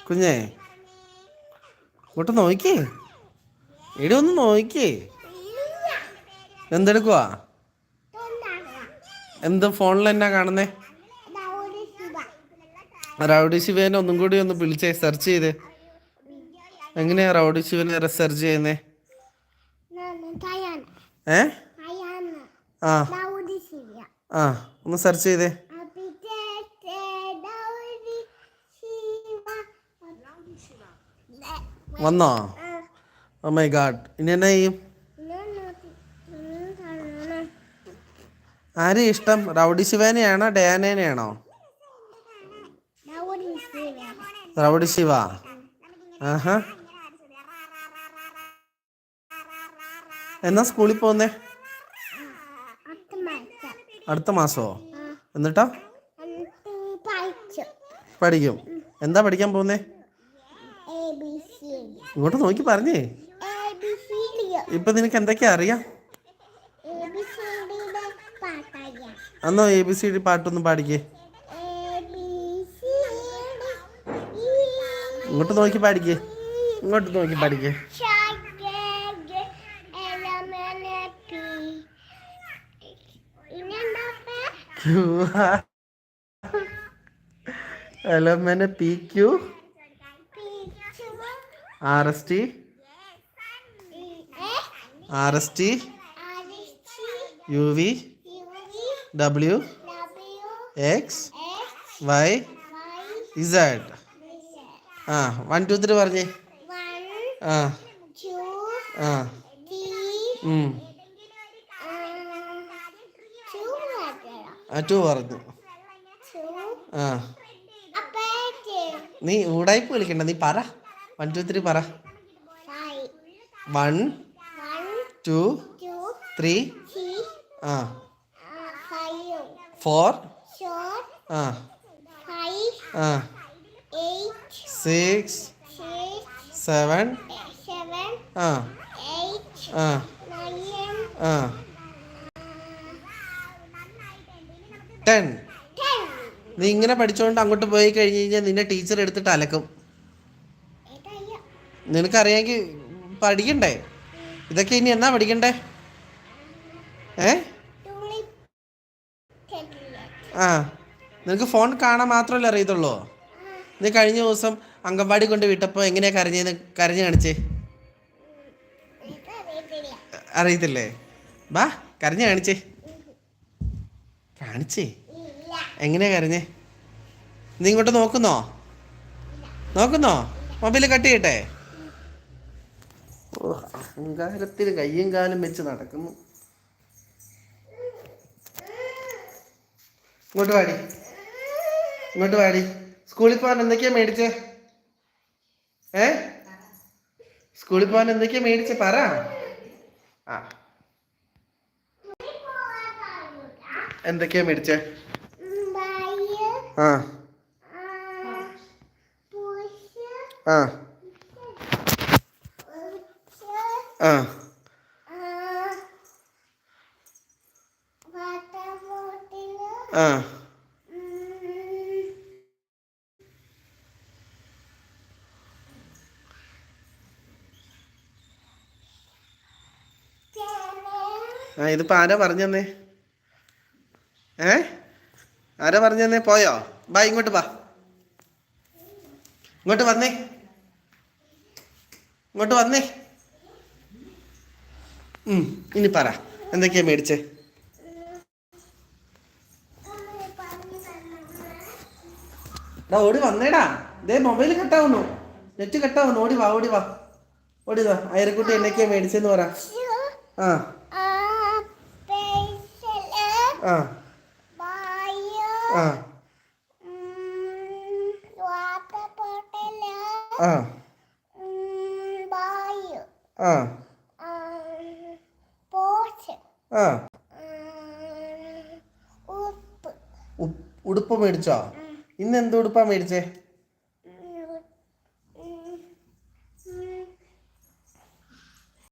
കുഞ്ഞേ ഇങ്ങോട്ട് നോക്കിയേ, ഇവിടെ ഒന്ന് നോക്കിയേ. എന്തെടുക്കുവാ? എന്ത് ഫോണിൽ എന്നാ കാണുന്നേ? റൗഡി ശിവേനെ ഒന്നും കൂടി ഒന്ന് വിളിച്ചേ, സെർച്ച് ചെയ്തേ. എങ്ങനെയാ റൗഡി ശിവനെ സെർച്ച് ചെയ്യുന്നേ? ഏ ആ ആ ഒന്ന് സെർച്ച് ചെയ്തേ. വന്നോ? Oh my god. ഇനി എന്നാ ചെയ്യും? ആരെയും ഇഷ്ടം? റൗഡി ശിവേനെയാണോ ഡയാനേനെയാണോ? റൗഡി ശിവ. ആഹാ. എന്നാ സ്കൂളിൽ പോകുന്നേ? അടുത്ത മാസമോ? എന്നിട്ടോ? പഠിക്കും. എന്താ പഠിക്കാൻ പോകുന്നേ? ഇങ്ങോട്ട് നോക്കി പറഞ്ഞേ. ഇപ്പൊ നിനക്ക് എന്തൊക്കെയാ അറിയാം? അന്നോ ABCD പാട്ടൊന്നും പാടിക്കേ. ഇങ്ങോട്ട് നോക്കി പാടിക്കേ. ഇങ്ങോട്ട് നോക്കി പാടിക്കേ. LMNPQ RST UV W X Y Z. ആ 1 2 3 പറഞ്ഞേ. ആ ആ 2 പറഞ്ഞു. ആ നീ ഊടായ്പ കളിക്കണ്ട, നീ പറ. 1 2 3 പറ. 1 2 3 ആ 4 ആ ആ 6 7 ആ ആ ആ 10. നീ ഇങ്ങനെ പഠിച്ചുകൊണ്ട് അങ്ങോട്ട് പോയി കഴിഞ്ഞ് കഴിഞ്ഞാൽ നിന്നെ ടീച്ചർ എടുത്തിട്ട് അലക്കും. നിനക്കറിയാമെങ്കിൽ പഠിക്കണ്ടേ? ഇതൊക്കെ ഇനി എന്നാ പഠിക്കണ്ടേ? ആ നിനക്ക് ഫോൺ കാണാൻ മാത്രമല്ലേ അറിയത്തുള്ളൂ? നീ കഴിഞ്ഞ ദിവസം അംഗൻവാടി കൊണ്ട് വിട്ടപ്പോൾ എങ്ങനെയാ കരഞ്ഞ് കാണിച്ചേ? അറിയത്തില്ലേ? ബാ കരഞ്ഞ് കാണിച്ചേ. എങ്ങനെയാ കരഞ്ഞേ? നീ ഇങ്ങോട്ട് നോക്കുന്നോ? മൊബൈൽ കട്ട് ചെയ്യട്ടെ? അഹങ്കാരത്തിന് കയ്യും കാലും വെച്ച് നടക്കുന്നു. ഇങ്ങോട്ട് വാടി. സ്കൂളിൽ പോകാൻ എന്തൊക്കെയാ മേടിച്ചേ? സ്കൂളിൽ പോകാൻ എന്തൊക്കെയാ മേടിച്ചേ പറ. ആ എന്തൊക്കെയാ മേടിച്ചേ? ആ ആ ആ ആ ഇതിപ്പോ ആരാ പറഞ്ഞു തന്നേ? ആരാ പറഞ്ഞു തന്നേ? പോയോ? ബാ ഇങ്ങോട്ട് വാ. ഇങ്ങോട്ട് വന്നേ. ഇനി പറ എന്തൊക്കെയാ മേടിച്ചേ? ഓടി വന്നേടാ. ഇതേ മൊബൈൽ കട്ടാവുന്നു, നെറ്റ് കട്ടാവുന്നു. ഓടി വാ. അയരക്കുട്ടി എന്തൊക്കെയാ മേടിച്ചെന്ന് പറ. ആ ആ ആ ആ ആ ആ ഉടുപ്പ് മേടിച്ചോ? ഇന്ന് എന്ത് ഉടുപ്പാ മേടിച്ചേ?